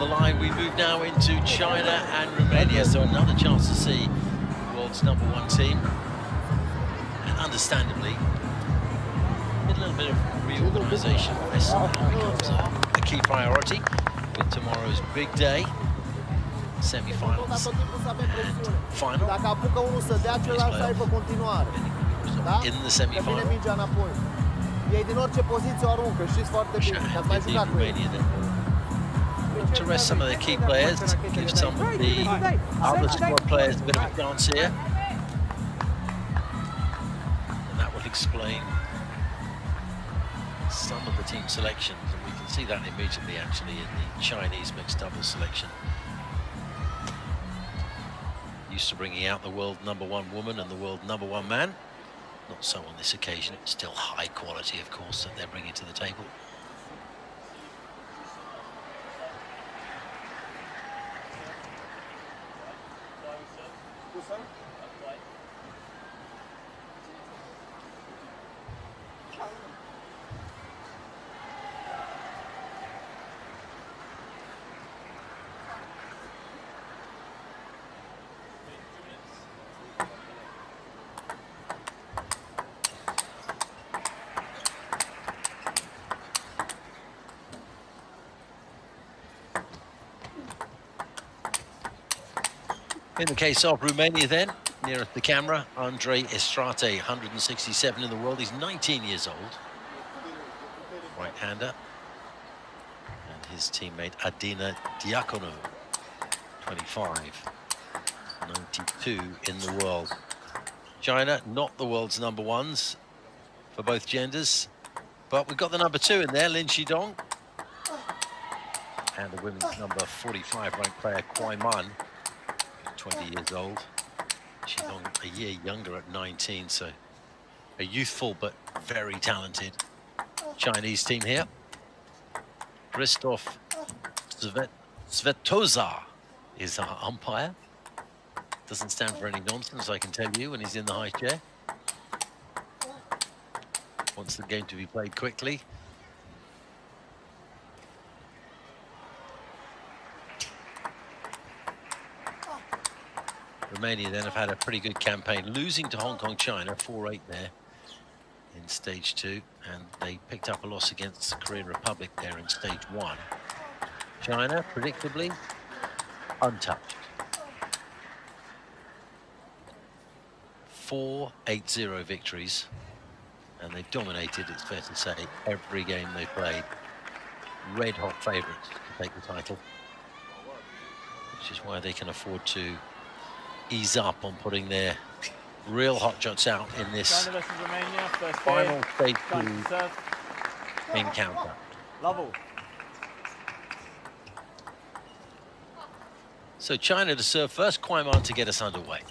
the line. We move now into China and Romania, so another chance to see the world's #1 team. And understandably, a little bit of reorganisation becomes a key priority with tomorrow's big day, semi-finals and final. In the semi-final. Romania then look to rest some of their key players, to give some of the other squad players a bit of a chance here. And that will explain some of the team selections, and we can see that immediately actually in the Chinese mixed doubles selection. Used to bringing out the world #1 woman and the world #1 man. Not so on this occasion. It's still high quality, of course, that they're bringing to the table. In the case of Romania then, nearest the camera, Andrei ISTRATE, 167 in the world. He's 19 years old, right-hander. And his teammate Adina DIACONU, 25, 92 in the world. China, not the world's #1s for both genders, but we've got the #2 in there, Shidong. And the women's #45 ranked player, Kuaiman, 20 years old. Shidong a year younger at 19, so a youthful but very talented Chinese team here. Christoph Svetoza is our umpire. Doesn't stand for any nonsense, I can tell you, when he's in the high chair. Wants the game to be played quickly. Romania then have had a pretty good campaign, losing to Hong Kong, China, 4-8 there in stage 2, and they picked up a loss against the Korean Republic there in stage 1. China, predictably, untouched. 4-8-0 victories, and they've dominated, it's fair to say, every game they played. Red-hot favourites to take the title, which is why they can afford to ease up on putting their real hot shots out in this final stage 2 encounter. Level. So China to serve first, Kuaiman to get us underway.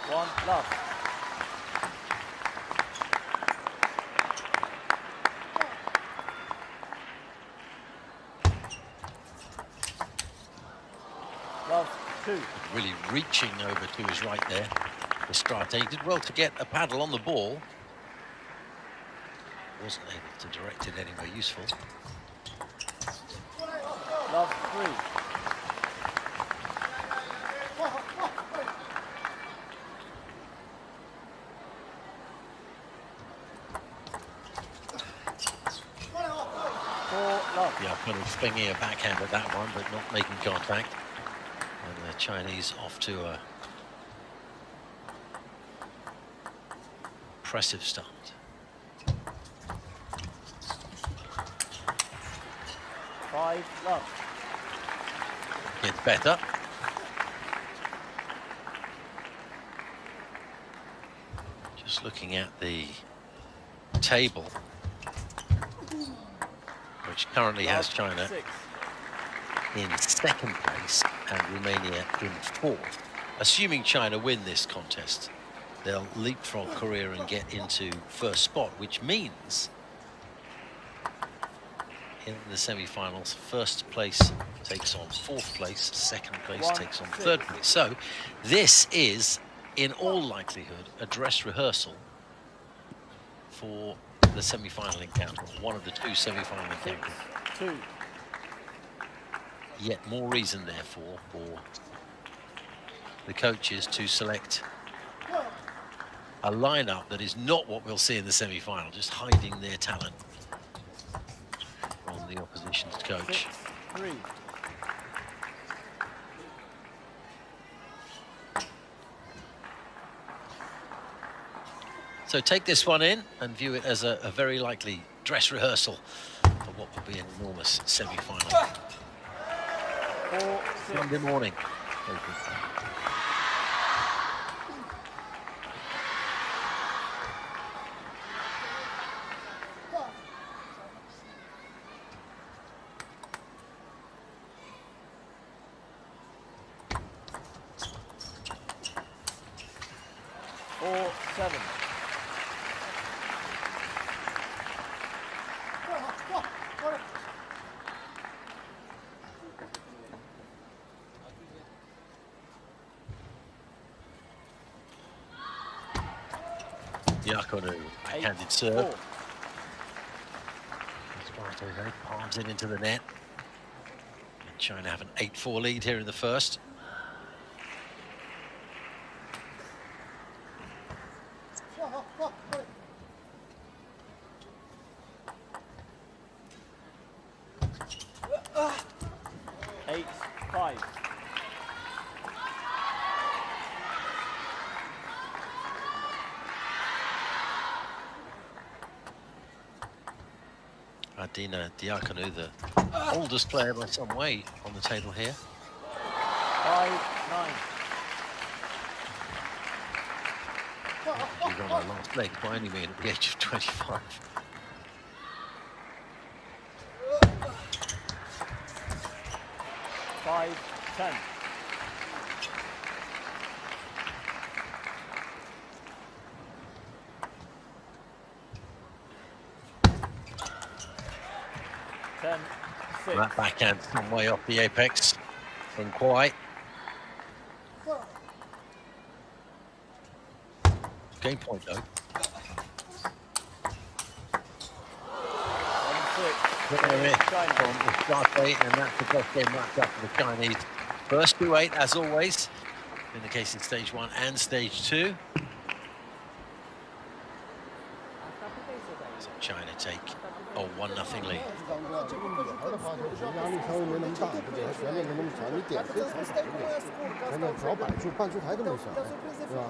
1 love. Love. 2. Really reaching over to his right there. ISTRATE, he did well to get a paddle on the ball. Wasn't able to direct it anywhere useful. Love. 3. Yeah, kind of swinging a backhand at that one, but not making contact. And the Chinese off to a impressive start. Five love. Gets better. Just looking at the table, which currently has China in 2nd place and Romania in 4th. Assuming China win this contest, they'll leapfrog Korea and get into 1st spot, which means in the semi-finals, 1st place takes on 4th place, 2nd place takes on 3rd place. So this is, in all likelihood, a dress rehearsal for the semi-final encounter, one of the 2 semi-final encounters. 2. yet more reason, therefore, for the coaches to select a lineup that is not what we'll see in the semi-final, just hiding their talent from the opposition's coach. 6-3. So take this one in and view it as a very likely dress rehearsal for what will be an enormous semi-final. 4-6. Monday morning. DIACONU, backhanded serve. ISTRATE palms it into the net. And China have an 8-4 lead here in the first. Adina DIACONU, the oldest player by some way on the table here. 5-9. She's on her last leg by any means at the age of 25. Five, 10. That backhand some way off the apex from KUAI. Game point though. 1-6. From ISTRATE, and that's the best game match up for the Chinese. First 2-8 as always, in the case in stage 1 and stage 2. So China take a 1-0 lead. 压力稍微没那么大，不给他悬念没那么强，你点可以从小一点，现在只要半出台都没事，对吧？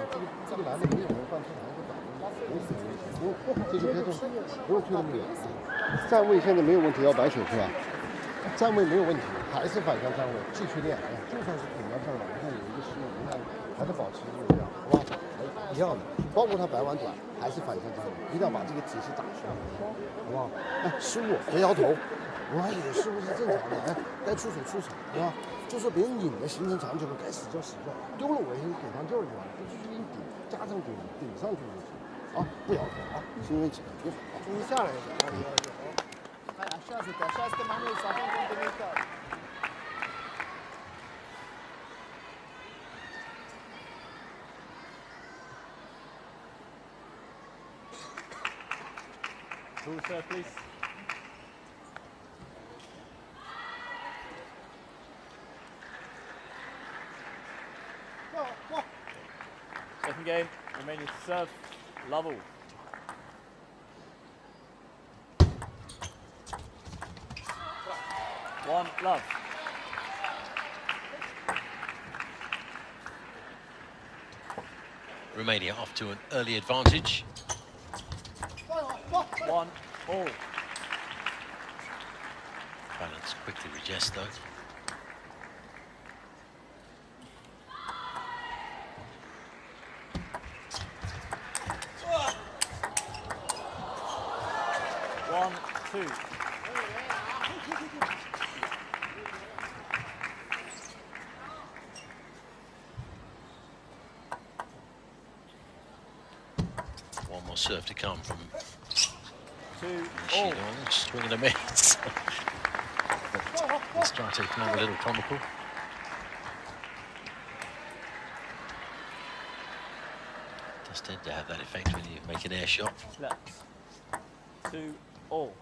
这个男的没有人半出台就打无所谓，这就别动，不用推那么远。站位现在没有问题，要摆手是吧？站位没有问题，还是反向站位，继续练，就算是挺到上来，你看有一个失误，你看还是保持一样，好吧？一样的，包括他摆碗短，还是反向站位，一定要把这个体系打出来，好不好？哎，失误别摇头。 我有失误是正常的，哎，该出手出手，对吧？就说别人引的形成长球，该死就死掉，丢了我也顶上就是就完了，就继续顶，加上顶上去就行，啊，不摇头啊，心为己，别反啊，终于下来一点，哎呀，下次的马上马上就那个。 Full serve, please. Second game, Romania to serve, level. One, love. Romania off to an early advantage. 1 all. Balance quickly readjusts though. One, two. One more serve to come from 2 all. Shidong, swinging a miss. ISTRATE found a little comical. Does tend to have that effect when you make an air shot. Left. 2 all.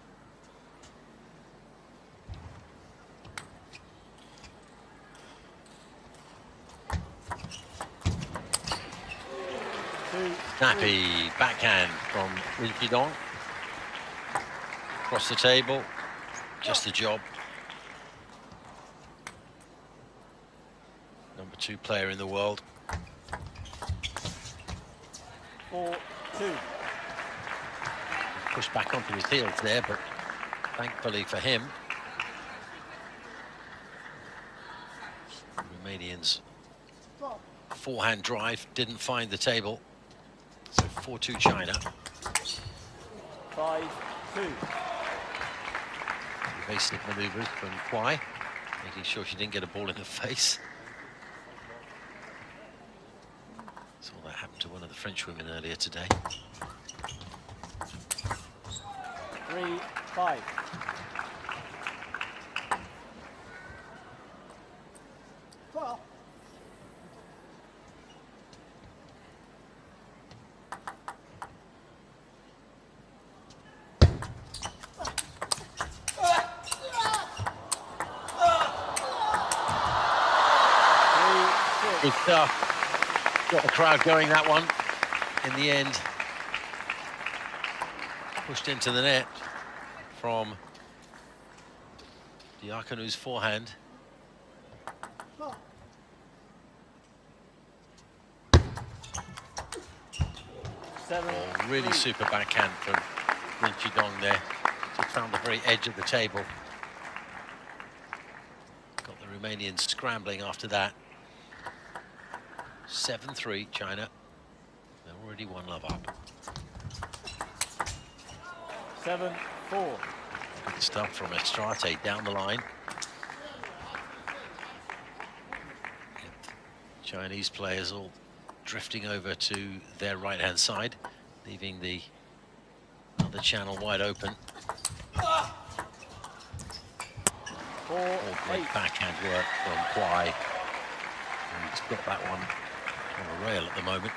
Snappy backhand from Shidong. Across the table, just the job. Number 2 player in the world. 4-2. Pushed back onto his heels there, but thankfully for him, Romanians' forehand drive didn't find the table. So 4-2 China. 5-2. Evasive manoeuvres from KUAI, making sure she didn't get a ball in the face. Saw that happen to one of the French women earlier today. 3-5. Good stuff. Got the crowd going, that one. In the end, pushed into the net from DIACONU's forehand. Oh, really super backhand from Shidong there. Just found the very edge of the table. Got the Romanians scrambling after that. 7-3 China. They're already 1 love up. 7-4. Good stuff from ISTRATE down the line. Chinese players all drifting over to their right-hand side, leaving the other channel wide open. All great backhand work from KUAI. And he's got that one on a rail at the moment.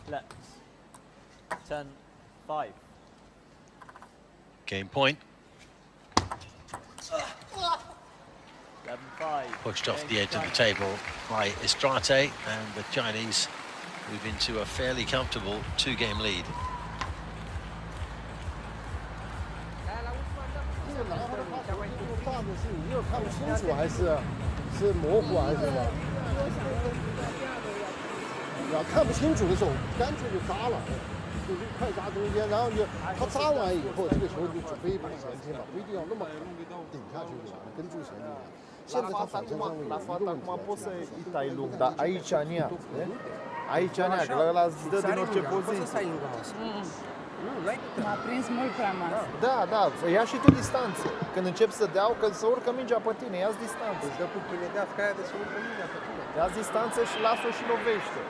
Left. 10-5. Game point. 11-5. Pushed off the edge of the table by ISTRATE, and the Chinese move into a fairly comfortable 2-game lead. La fata acum poți să îi tai lung, dar aici nea. Aici nea, că ăla îți dă din orice poziție. M-a prins mult prea mare. Da, da, ia și tu distanță. Când începi să deau, că să urcă mingea pe tine, ia-ți distanță. Îți dă cu imediat ca aia de să urcă mingea pe tine. Ia-ți distanță și lasă-o și lovește.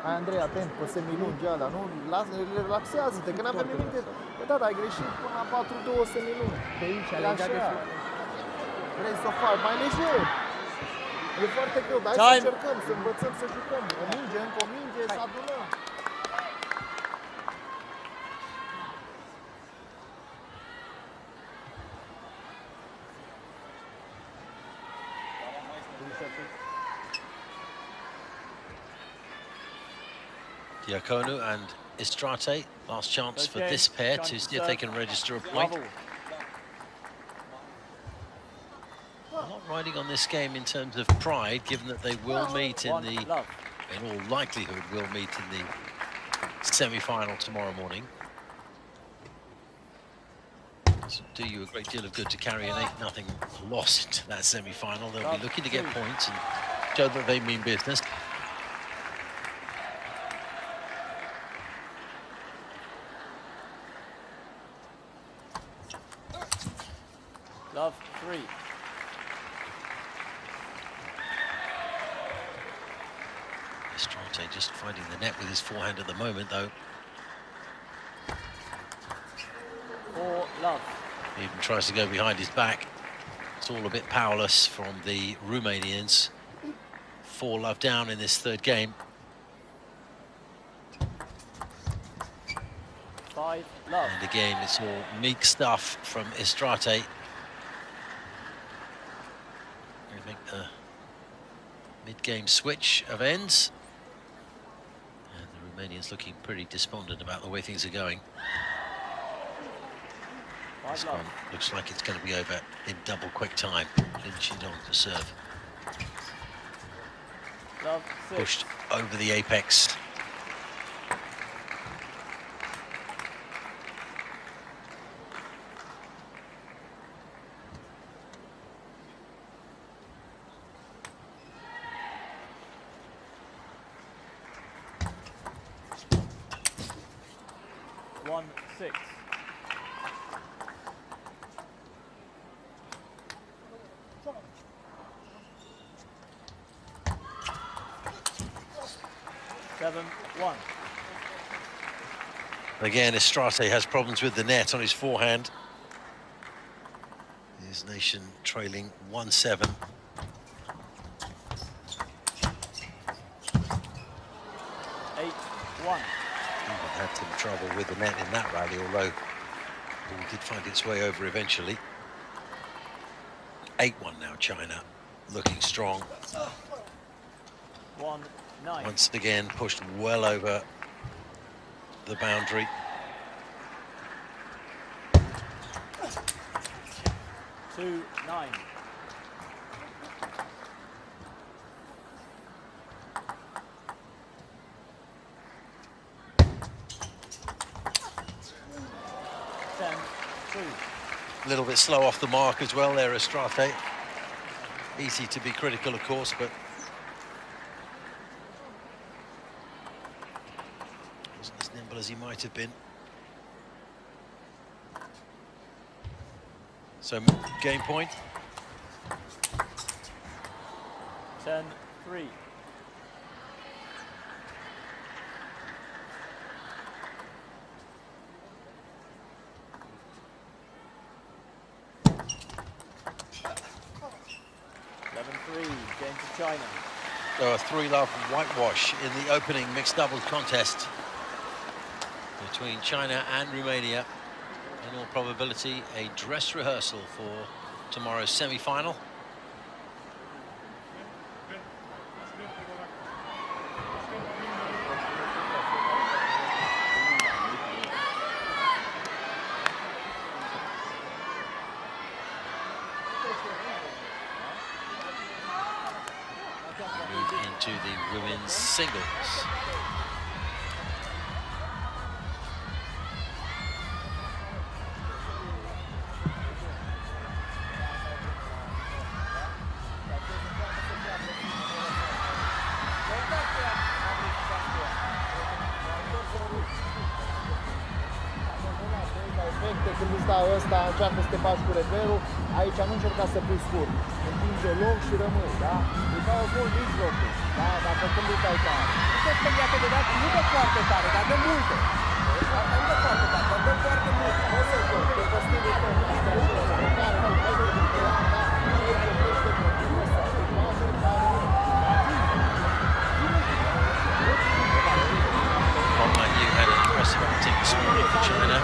Hai, Andrei, atent, pe semilungi ăla, nu? Relaxează-te, că n-avem nimic de... Bă, da, dar ai greșit până la 4-2 semilungi. Pe aici, așa. Vrei să o faci mai lejer. E foarte greu, dar hai să încercăm, să învățăm să jucăm. O minge, încă o minge, să adunăm. DIACONU and ISTRATE, last chance for this pair to see if they can register a point. Not riding on this game in terms of pride, given that they will meet in the in all likelihood, will meet in the semi-final tomorrow morning. Doesn't do you a great deal of good to carry an 8-0 loss into that semi-final. They'll be looking to get points and show that they mean business. Love 3. ISTRATE just finding the net with his forehand at the moment, though. 4 love. He even tries to go behind his back. It's all a bit powerless from the Romanians. 4 love down in this third game. 5 love. And again, it's all meek stuff from ISTRATE. They make the mid-game switch of ends. And the Romanians looking pretty despondent about the way things are going. This one looks like it's going to be over in double quick time. In Shidong to serve. Love 6. Pushed over the apex. One 6. Seven 1. Again, ISTRATE has problems with the net on his forehand. His nation trailing 1-7. 8-1. Had some trouble with the net in that rally, although it did find its way over eventually. 8-1 now, China, looking strong. 1-9. Once again, pushed well over the boundary. 2-9. A little bit slow off the mark as well there, ISTRATE. Easy to be critical, of course, but wasn't as nimble as he might have been. So, game point. 10-3. Game to China. So a 3-love whitewash in the opening mixed doubles contest between China and Romania. In all probability, a dress rehearsal for tomorrow's semi-final. To the women's singles. Când îți dai ăsta, încearcă să te bagi cu reperul, aici nu încerca să pui scurt. Împinge loc și rămâi, da? Îi dau gol mijlocul, da? Dacă când îi dai tare. Nu se speriate de dat, nu dă foarte tare, dar dă multe. Asta nu dă foarte tare, dar dă foarte multe. O să joc, pe costilul tău, asta e așa, pe care nu ai de da? Și el te crește motivul ăsta, te bagi în care Manyu had an impressive outing this morning for China.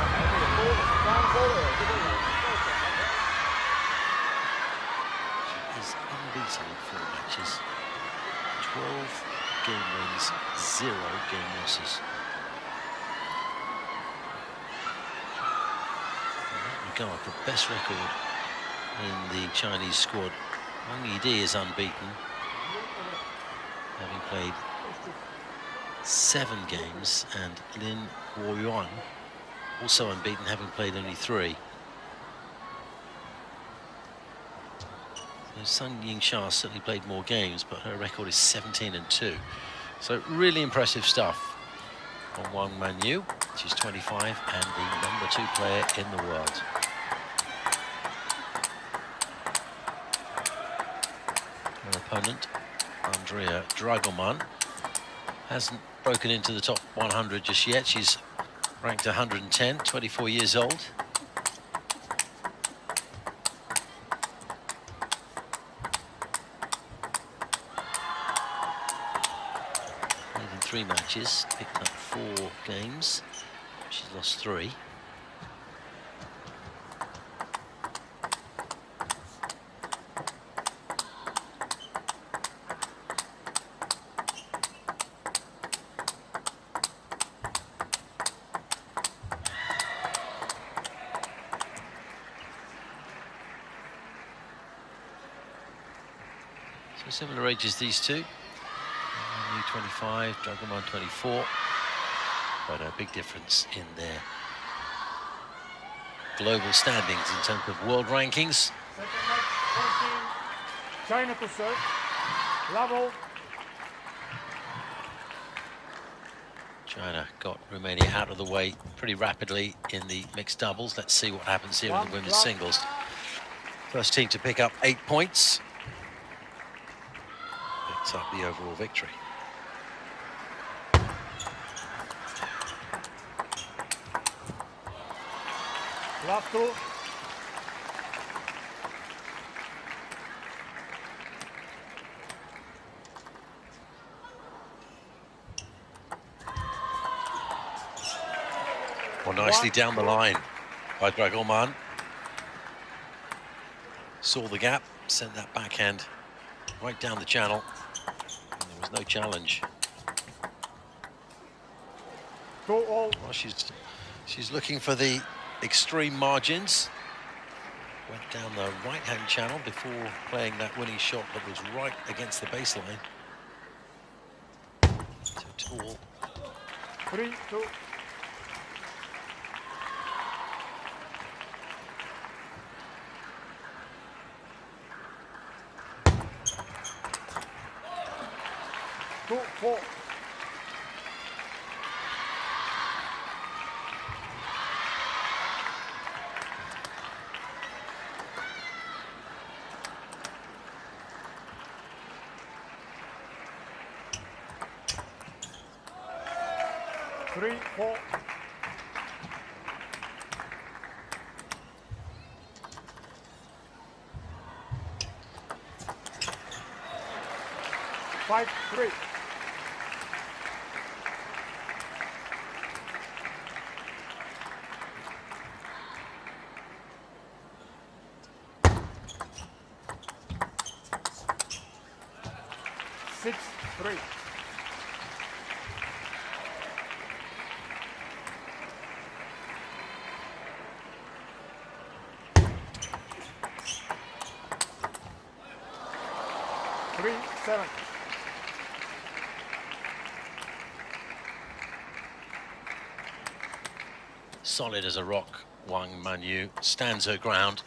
She is unbeaten in 4 matches. 12 game wins, 0 game losses. In that regard, the best record in the Chinese squad. Wang is unbeaten, having played 7 games, and Kuaiman also unbeaten, having played only 3. So Sun Yingsha certainly played more games, but her record is 17-2. So really impressive stuff on Wang Manyu. She's 25 and the #2 player in the world. Her opponent, Andrea DRAGOMAN, hasn't broken into the top 100 just yet. She's ranked 110, 24 years old. Played in 3 matches, picked up 4 games. She's lost 3. So similar ages, these two. Manyu 25, DRAGOMAN 24. But a big difference in their global standings in terms of world rankings. Second match, 14. China to serve. Level. China got Romania out of the way pretty rapidly in the mixed doubles. Let's see what happens here in the women's singles. First team to pick up 8 points. Picks up the overall victory. Love 2. Well, nicely down the line by DRAGOMAN. Saw the gap, sent that backhand right down the channel. And there was no challenge. 2-all. Well, she's looking for the extreme margins. Went down the right-hand channel before playing that winning shot that was right against the baseline. So 2-all. 3-2. Two, 4. Three, 4. Five, 3. Six, 3. Three, 7. Solid as a rock, Wang Manyu stands her ground,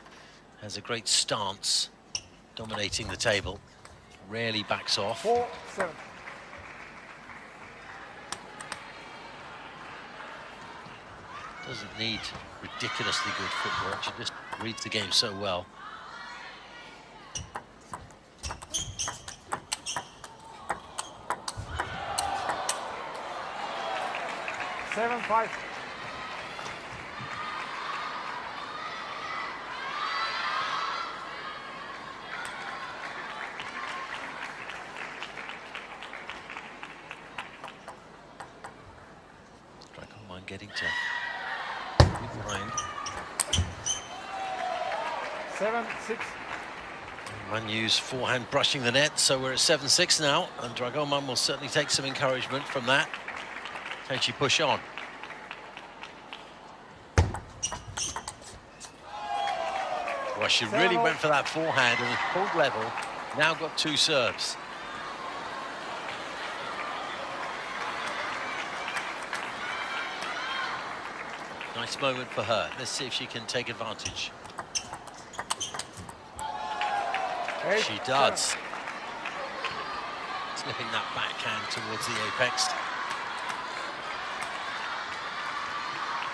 has a great stance, dominating the table, rarely backs off. 4, 7. Doesn't need ridiculously good footwork, she just reads the game so well. Seven, 5. DRAGOMAN getting to behind. 7, 6. Manyu's forehand brushing the net, so we're at 7-6 now, and DRAGOMAN will certainly take some encouragement from that. Can she push on? Well, she really went for that forehand and pulled level. Now got 2 serves. Nice moment for her. Let's see if she can take advantage. She does. Slipping that backhand towards the apex.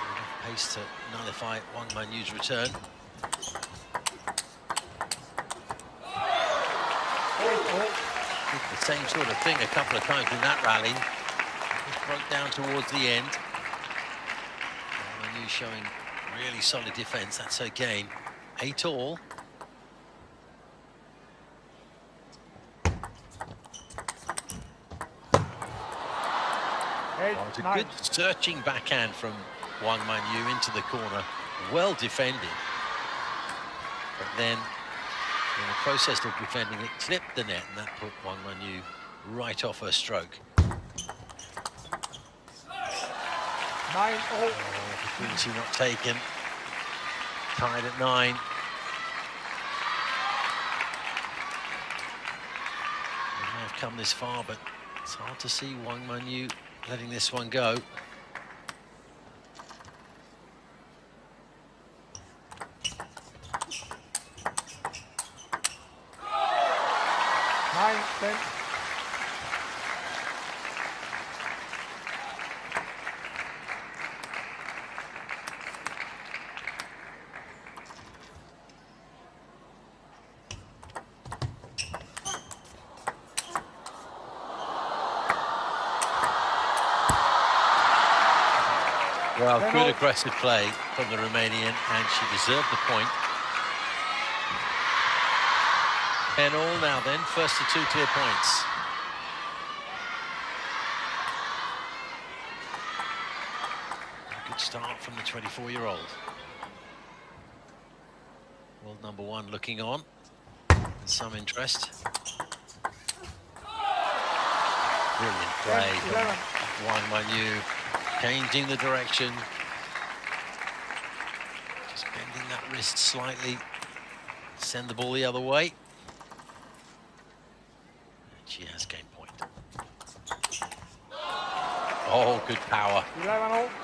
Enough pace to nullify Wang Manyu's return. The same sort of thing a couple of times in that rally. Just broke down towards the end. Manyu showing really solid defense. That's her game. 8 all. Oh, it's a good searching backhand from Wang Manyu into the corner. Well defended. But then, in the process of defending it, clipped the net, and that put Wang Manyu right off her stroke. 9-0. Opportunity not taken. Tied at 9. We may have come this far, but it's hard to see Wang Manyu letting this one go. Well, good aggressive play from the Romanian, and she deserved the point. 10 all now then, first to 2 clear points. A good start from the 24-year-old. World number 1 looking on, with some interest. Brilliant play from Wang Manyu. Changing the direction, just bending that wrist slightly, send the ball the other way. And she has game point. Oh, good power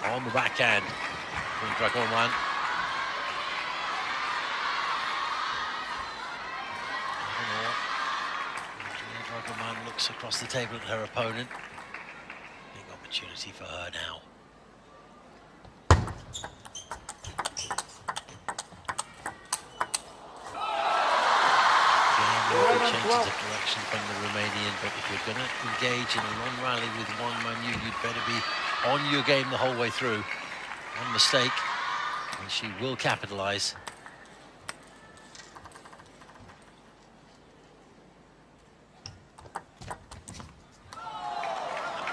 on the backhand from DRAGOMAN. DRAGOMAN looks across the table at her opponent. Big opportunity for her now. Changes of direction from the Romanian, but if you're going to engage in a long rally with Wang Manyu, you'd better be on your game the whole way through. One mistake, and she will capitalise.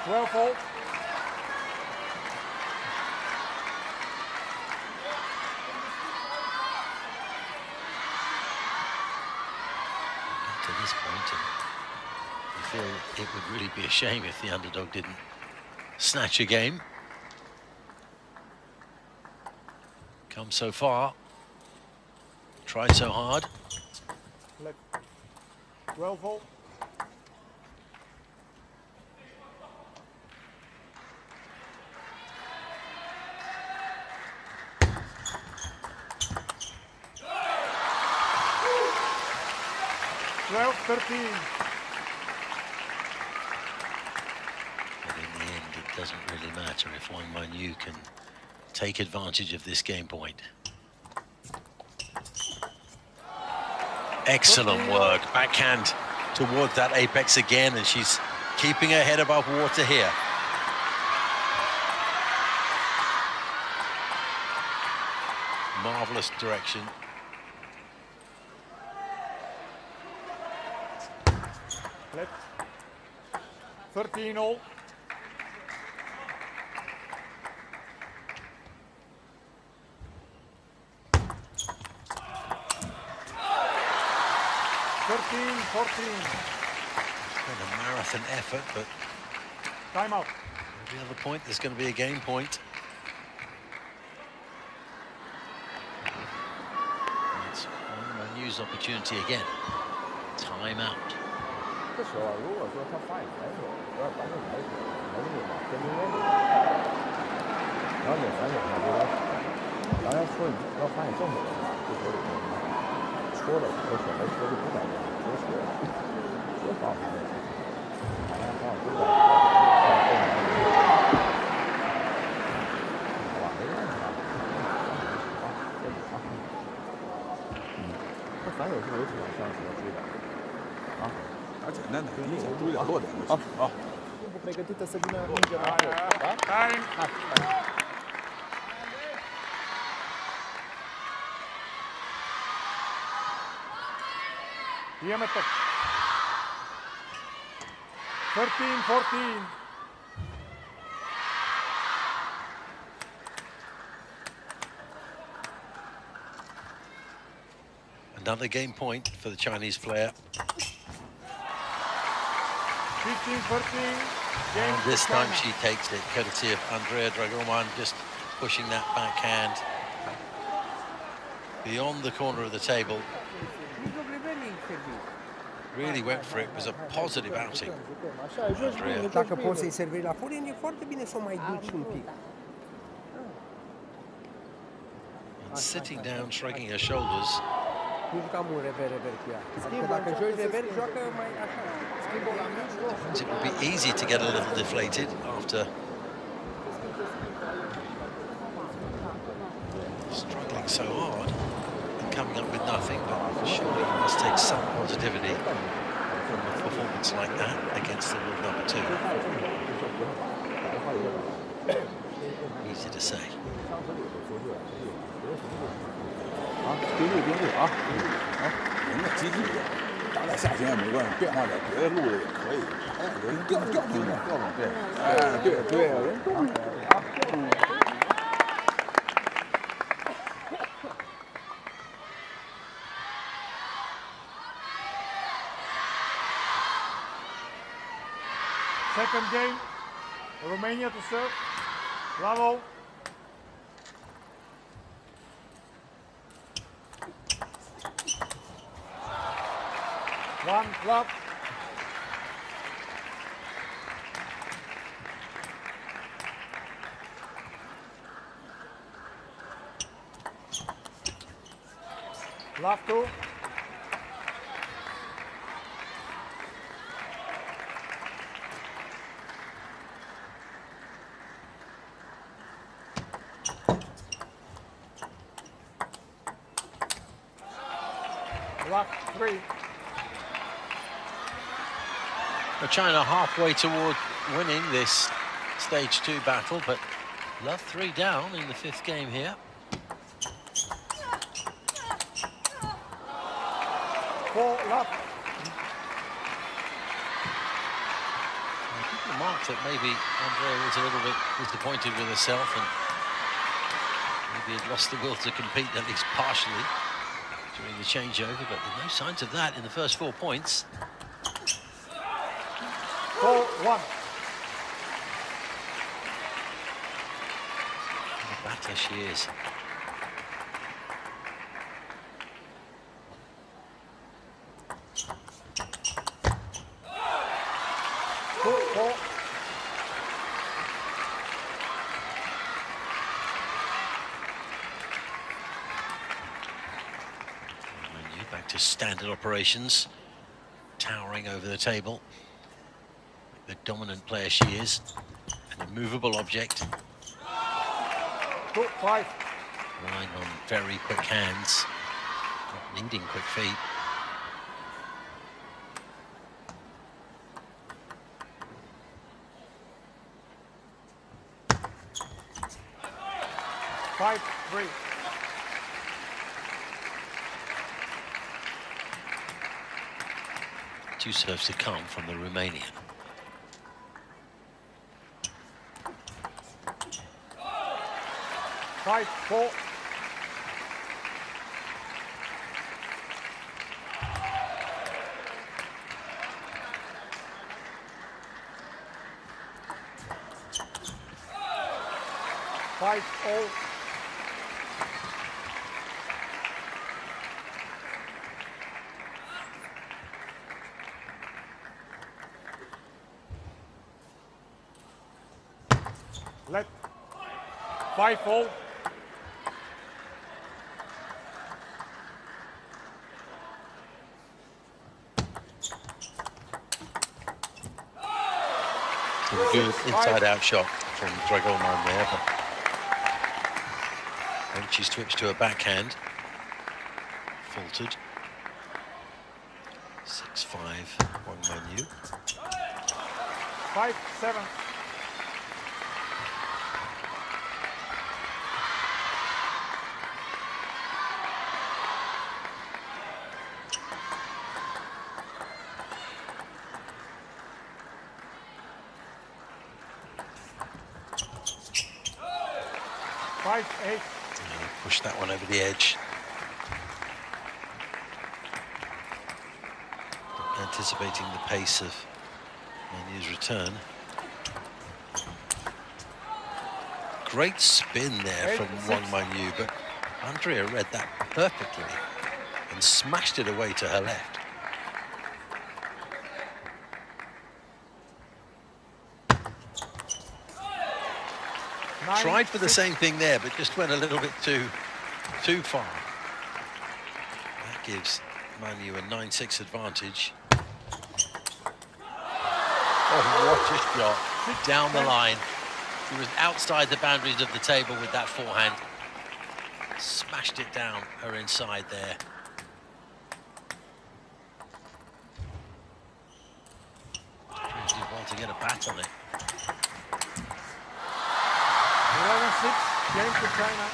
Well, fault. To this point, and I feel it would really be a shame if the underdog didn't snatch a game. Come so far, tried so hard. Left. 12 volt. Well, 13. But in the end, it doesn't really matter if Wang Manyu can take advantage of this game point. Excellent work. Backhand towards that apex again, and she's keeping her head above water here. Marvelous direction. Left. 13 all. Been a marathon effort, but Time out. every other point there's going to be a game point. It's Wang Manyu's opportunity again. Time out. 这时候啊，如果说他发起反手，有点反手抬手，能力嘛，跟中间，然后你反手他就当然说你要发现正手的话，这手里戳的和手没戳就不改变，直接戳放出来，好像放不改，好吧，没问题啊。好，接着啊。这反手是我喜欢上起来追的。啊，打简单的，你先注意点落点就行啊。Pregătită să vină mingea la foc, da? Time. Diameter. 13-14. Another game point for the Chinese player. 15-14. And this time she takes it, courtesy of Andrei DRAGOMAN, just pushing that backhand beyond the corner of the table. Really went for it. It was a positive outing. Andrea. Dacă poți să-i servei la forehand, e foarte bine să o mai duci un pic. And sitting down, shrugging her shoulders. Nu jucam un rever cu ea. Adică dacă joci rever, joacă mai așa. Schimbă la mijloc. It would be easy to get a little deflated after struggling so hard and coming up with nothing, but surely you must take some positivity from a performance like that against the world number 2. Easy to say. 啊，盯住啊！好，人家积极一点，打在下旋也没关系，变化点别的路子也可以。哎，人调动对，哎，对，人动起来啊，Second game. Romania to serve. Bravo. One love. Love two. Love three. China halfway toward winning this stage 2 battle, but love 3 down in the 5th game here. Four love. I think remarked that maybe Andrea was a little bit disappointed with herself and maybe had lost the will to compete, at least partially, during the changeover, but there's no signs of that in the first 4 points. 4-1. What a batter she is. Four. Manyu back to standard operations, towering over the table. The dominant player she is, an immovable object. 2-5. Relying on very quick hands, not needing quick feet. Five, three. Two serves to come from the Romanian. Five, four. Five, all. Let 5-4. A good inside-out shot from DRAGOMAN there, but then she switched to a backhand. Faltered. 6-5, Wang Manyu. 5-7. Push that one over the edge. Anticipating the pace of Manyu's return. Great spin there from Wang Manyu, but Andrea read that perfectly and smashed it away to her left. Tried for the same thing there, but just went a little bit too far. That gives Manyu a 9-6 advantage. Oh, what a shot down the line. He was outside the boundaries of the table with that forehand. Smashed it down her inside there. Did well to get a bat on it. 11-6, game to China.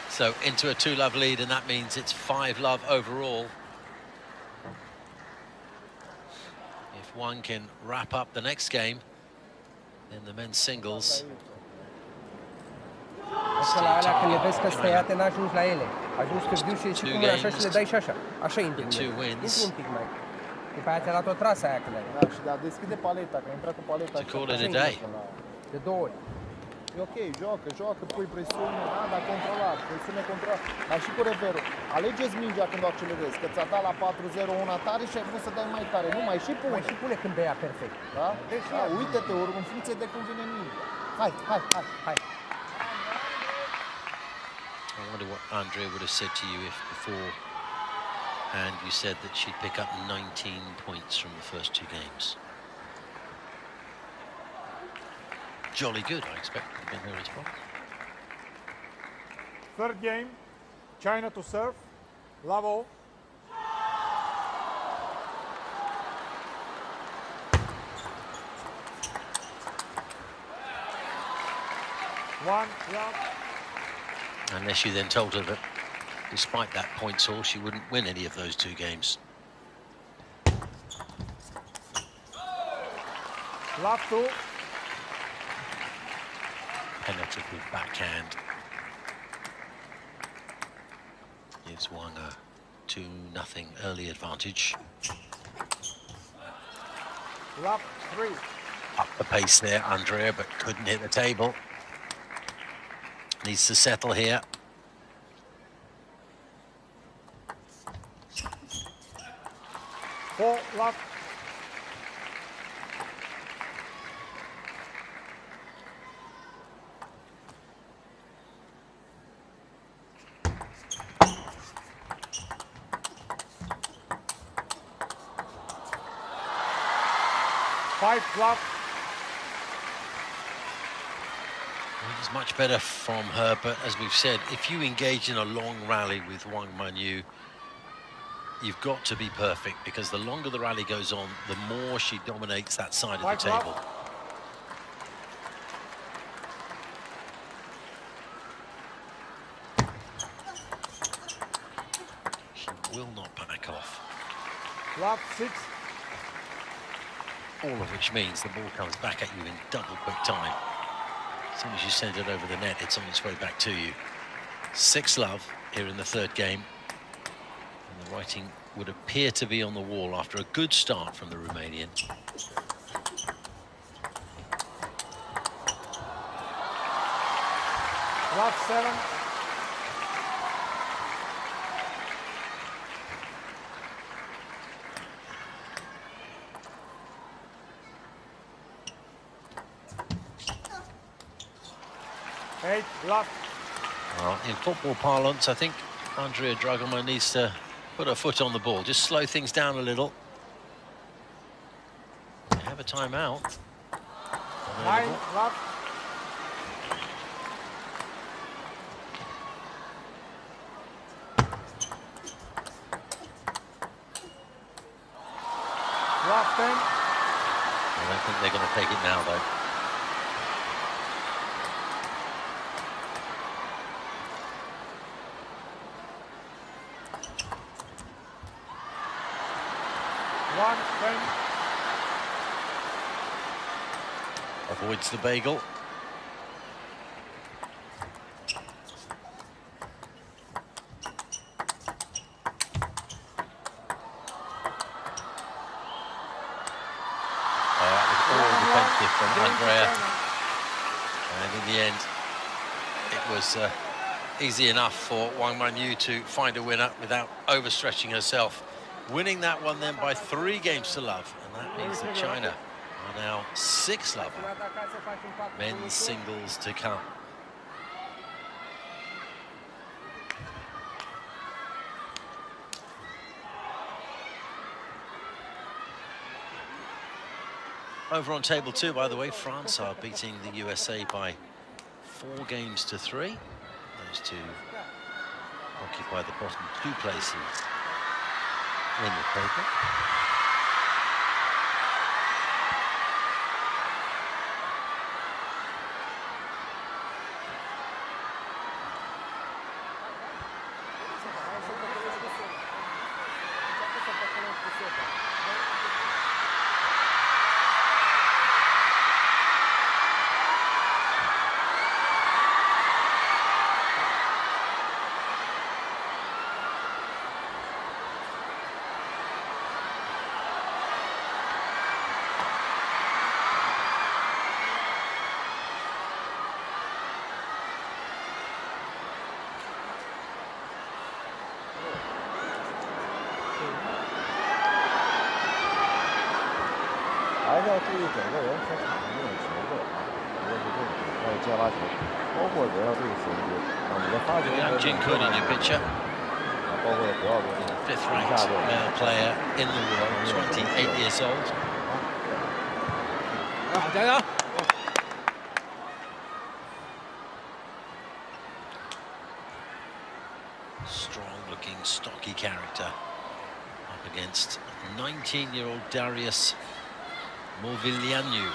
So into a 2-love lead, and that means it's 5-love overall. If one can wrap up the next game in the men's singles. Așa alea când le vezi că spăiate, n-ajungi la ele. Ajungi târziu și ieși cu mâna așa și le dai și așa. Așa intri. Intri un pic mai. După aia te-a luat o trasă aia când ai. Da, și de-a deschide paleta, că a intrat cu paleta. To call it a day. De 2 ori. E ok, joacă, pui presiune, da, dar controlat, presiune controlat. Dar și cu reverul. Alegeți mingea când o accelerezi, că ți-a dat la 4-0 una tare și ai vrut să dai mai tare. Nu, mai și pune. Mai și pune când dai perfect. Da? Deci, da, uite-te, în funcție de cum vine mingea. Hai. I wonder what Andrei would have said to you if beforehand you said that she'd pick up 19 points from the first 2 games. Jolly good, I expect, would have been her response. Third game, China to serve, love all. One love. Unless you then told her that despite that points haul, she wouldn't win any of those 2 games. Love 2. Penetrative backhand gives Wang a 2-0 early advantage. Love 3. Up the pace there, Andrea, but couldn't hit the table. Needs to settle here. Four love. Five love. It's much better from her, but as we've said, if you engage in a long rally with Wang Manyu, you've got to be perfect, because the longer the rally goes on, the more she dominates that side of the table. She will not back off. Love 6. All of which means the ball comes back at you in double quick time. As soon as you send it over the net, it's on its way back to you. 6-love here in the third game. And the writing would appear to be on the wall after a good start from the Romanian. Love 7. Love. Well, in football parlance, I think Andrea DRAGOMAN needs to put her foot on the ball, just slow things down a little. They have a timeout. 9, love. Love 10. I don't think they're going to take it now, though. Avoids the bagel. From Andrea, and in the end it was easy enough for Wang Manyu to find a winner without overstretching herself, winning that one then by 3 games to love, and that means that China are now 6 love men's singles to come. Over on table 2, by the way, France are beating the USA by 4 games to 3. Those two occupy the bottom 2 places in the table. Jingkun in your picture. 5th ranked male player in the world, 28 years old. Strong looking, stocky character up against 19-year-old Darius MOVILEANU.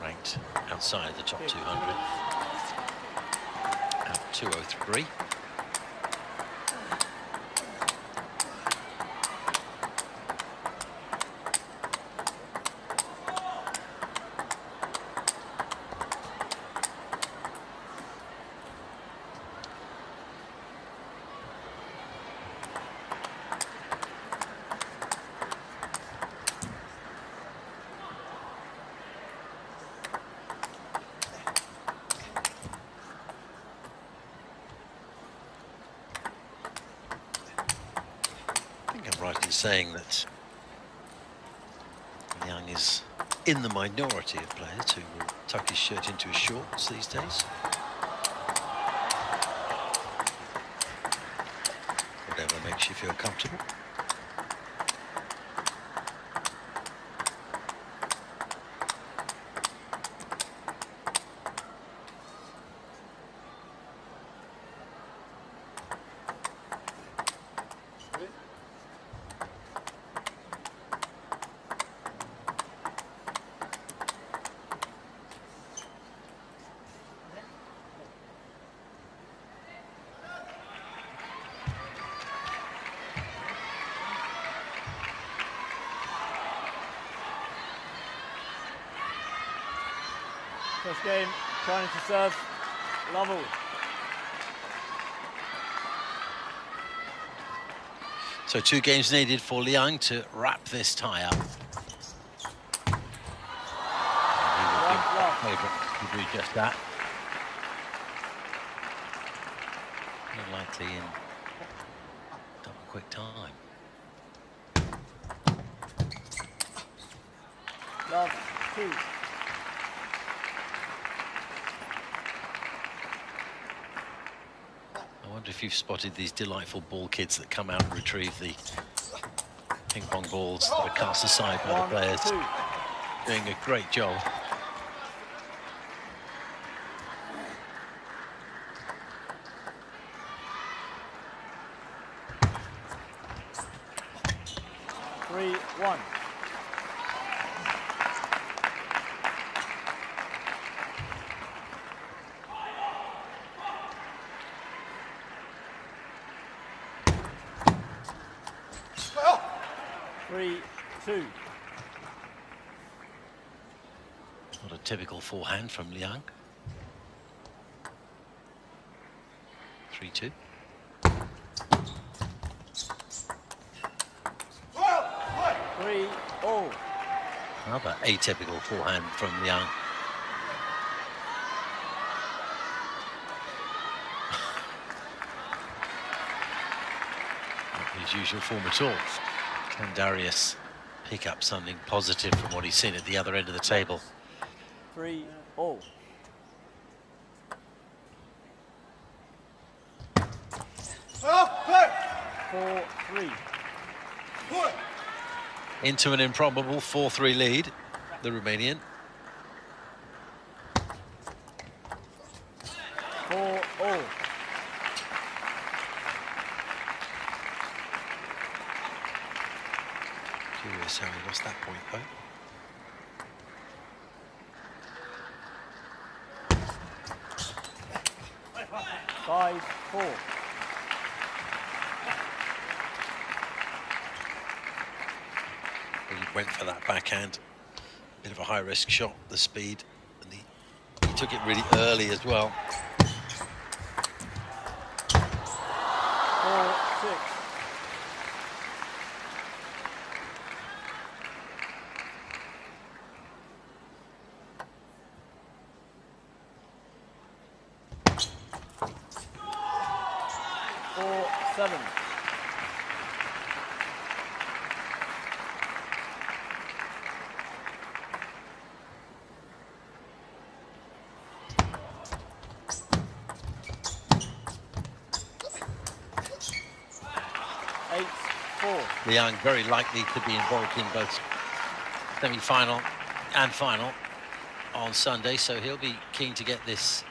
Ranked outside the top 200 at 203. Right in saying that Liang is in the minority of players who will tuck his shirt into his shorts these days. Whatever makes you feel comfortable. First game, trying to serve, level. So 2 games needed for Liang to wrap this tie up. And he will be favourite to do just that. More likely in double quick time. Love 2. if you've spotted these delightful ball kids that come out and retrieve the ping pong balls that are cast aside by the players. Doing a great job. Three, one. Three, two. Not a typical forehand from Liang. 3-2. Three, all. Another atypical forehand from Liang. Not his usual form at all. Can Darius pick up something positive from what he's seen at the other end of the table? 3 all. Four, three. Into an improbable 4-3 lead, the Romanian. 4 all. Curious how he lost that point though. 5-4. He went for that backhand. Bit of a high-risk shot, the speed, and he took it really early as well. 4-6. Liang very likely to be involved in both semi-final and final on Sunday, so he'll be keen to get this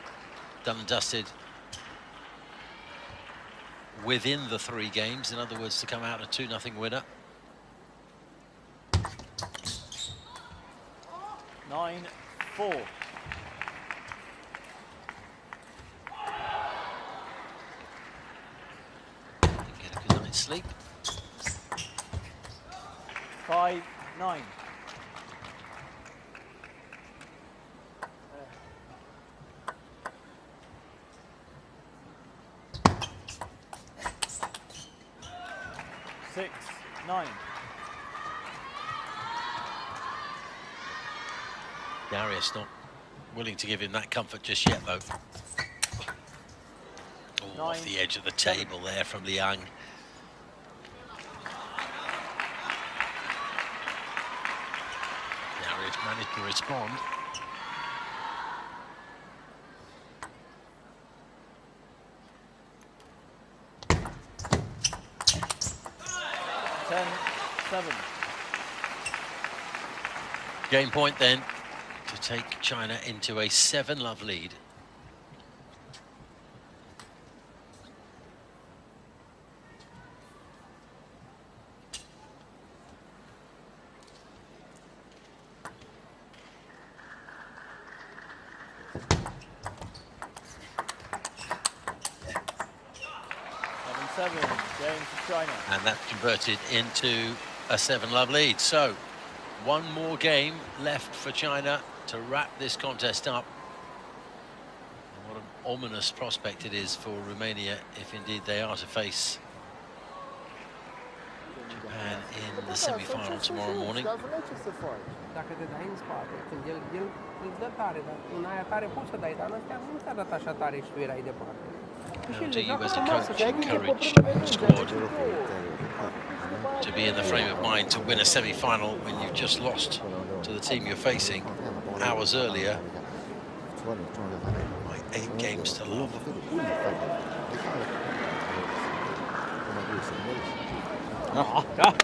done and dusted within the 3 games. In other words, to come out a 2-0 winner. 9-4. Get a good night's sleep. 5-9. Six, 9. Darius not willing to give him that comfort just yet, though. Oh, off the edge of the table there from Liang. Darius managed to respond. Game point then to take China into a 7-love lead. And that's converted into a 7-love lead. So, one more game left for China to wrap this contest up. And what an ominous prospect it is for Romania if indeed they are to face Japan in the semi-final tomorrow morning. Dacă te dai în spate, când el îți dă tare, dar în aia tare poți să dai, dar în astea nu te-a dat așa tare și tu erai departe. How do you as a coach encourage the squad to be in the frame of mind to win a semi-final when you've just lost to the team you're facing hours earlier by 8 games to love? 好，加。 Of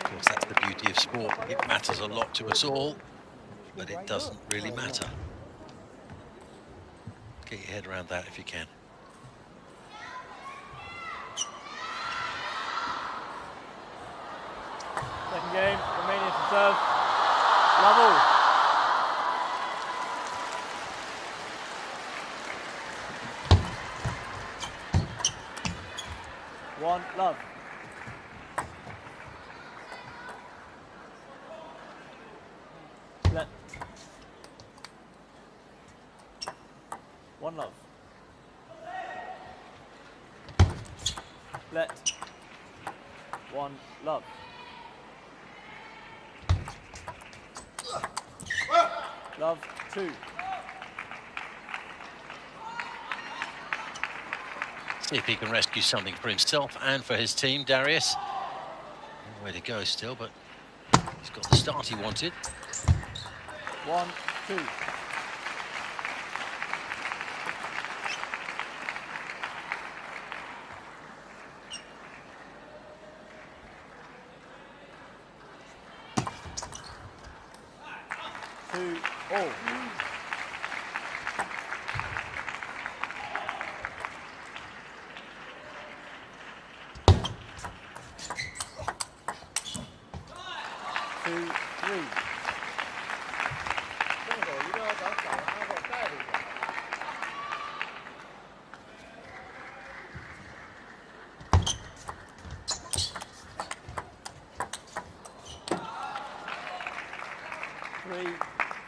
course, that's the beauty of sport. It matters a lot to us all, but it doesn't really matter. Get your head around that if you can. Second game, Romania to serve. Level. One, love. Let. One love. Let. One love. Love, two. See if he can rescue something for himself and for his team, Darius. Long way to go still, but he's got the start he wanted. 1, 2.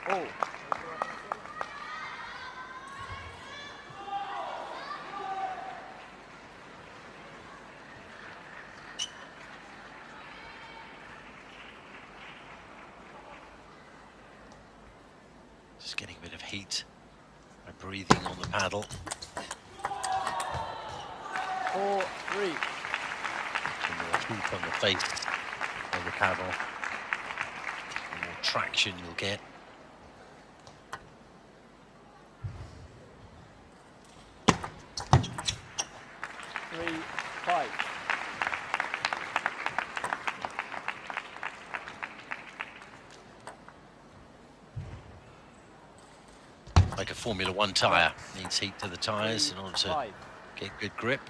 All. Just getting a bit of heat by breathing on the paddle. 4, 3. The more heat on the face of the paddle, the more traction you'll get. Like a Formula One tyre, needs heat to the tyres in order to get good grip.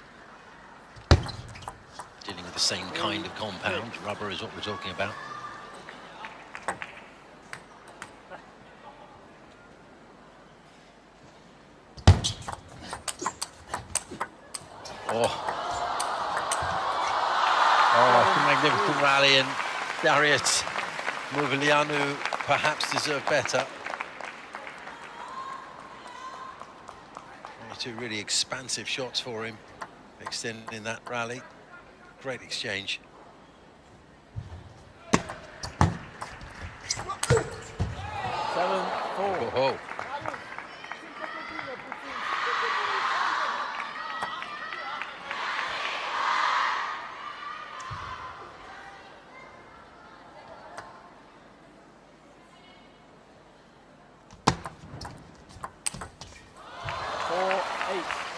Dealing with the same kind of compound, rubber is what we're talking about. Oh, it's a magnificent rally, and Darius MOVILEANU perhaps deserved better. Two really expansive shots for him, extending that rally. Great exchange. 7, 4. Oh.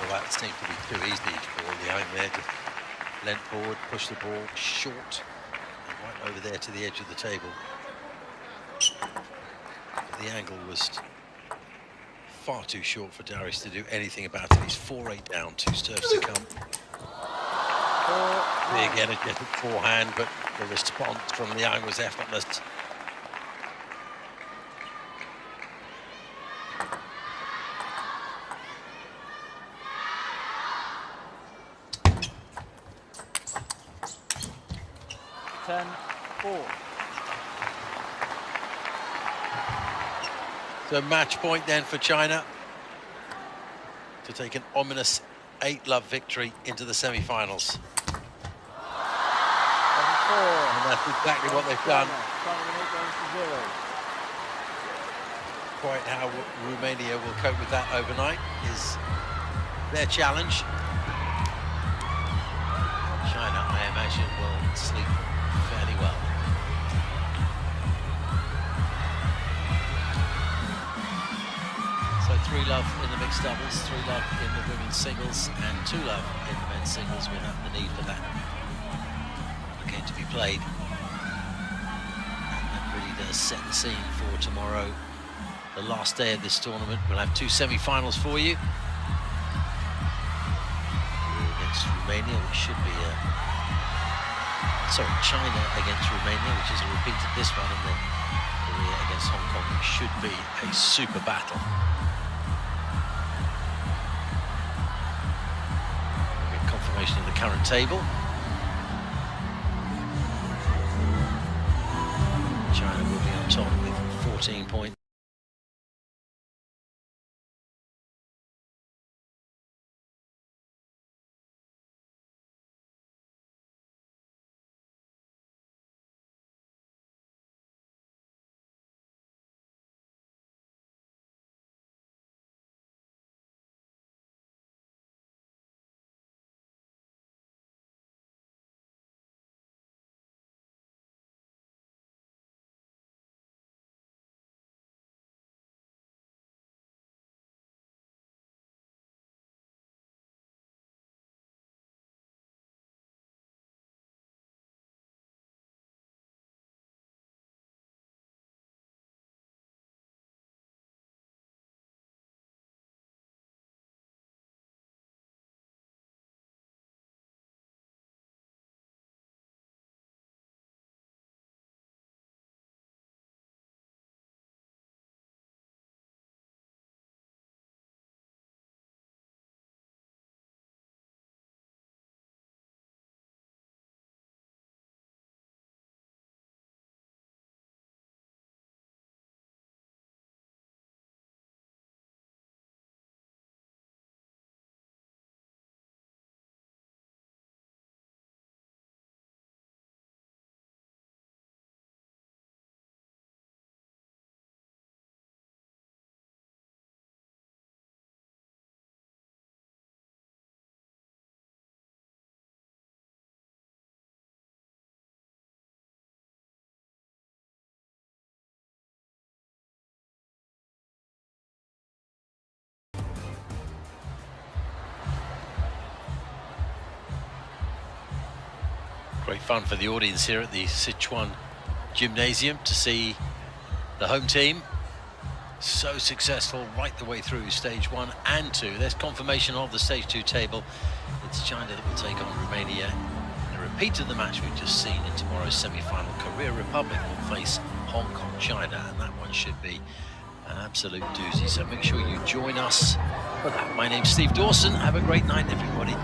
That seemed to be too easy for Liang there. Just leant forward, pushed the ball short, and right over there to the edge of the table. But the angle was far too short for Darius to do anything about it. He's 4-8 down, 2 serves to come. Big energetic forehand, but the response from Liang was effortless. So match point then for China to take an ominous 8-love victory into the semi-finals. And that's exactly what they've done. Quite how Romania will cope with that overnight is their challenge. China, I imagine, will sleep fairly well. So 3-love in the mixed doubles, 3-love in the women's singles, and 2-love in the men's men's singles without the need for that game to be played. And that really does set the scene for tomorrow, the last day of this tournament. We'll have two semi-finals for you. Against Romania, which should be China against Romania, which is a repeat of this one, and then Korea against Hong Kong, which should be a super battle. We'll get confirmation of the current table. China will be on top with 14 points. Great fun for the audience here at the Sichuan Gymnasium to see the home team so successful right the way through stage 1 and 2. There's confirmation of the stage 2 table. It's China that will take on Romania. A repeat of the match we've just seen in tomorrow's semi-final. Korea Republic will face Hong Kong, China, and that one should be an absolute doozy. So make sure you join us for that. My name's Steve Dawson. Have a great night, everybody.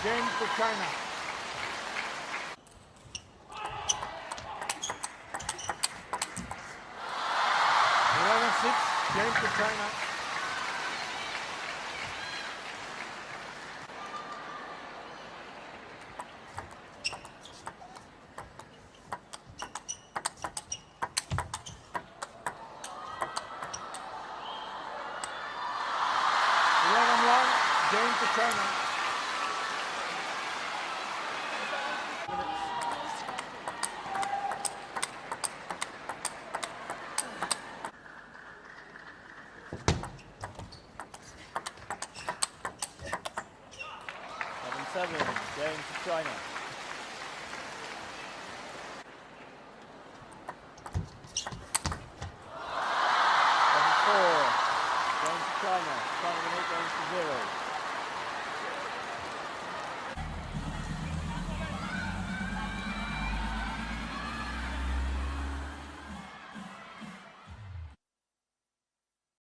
Game to China. 11-6, game to China. Game to China. Game to China. Game to China. China with 8 games to 0.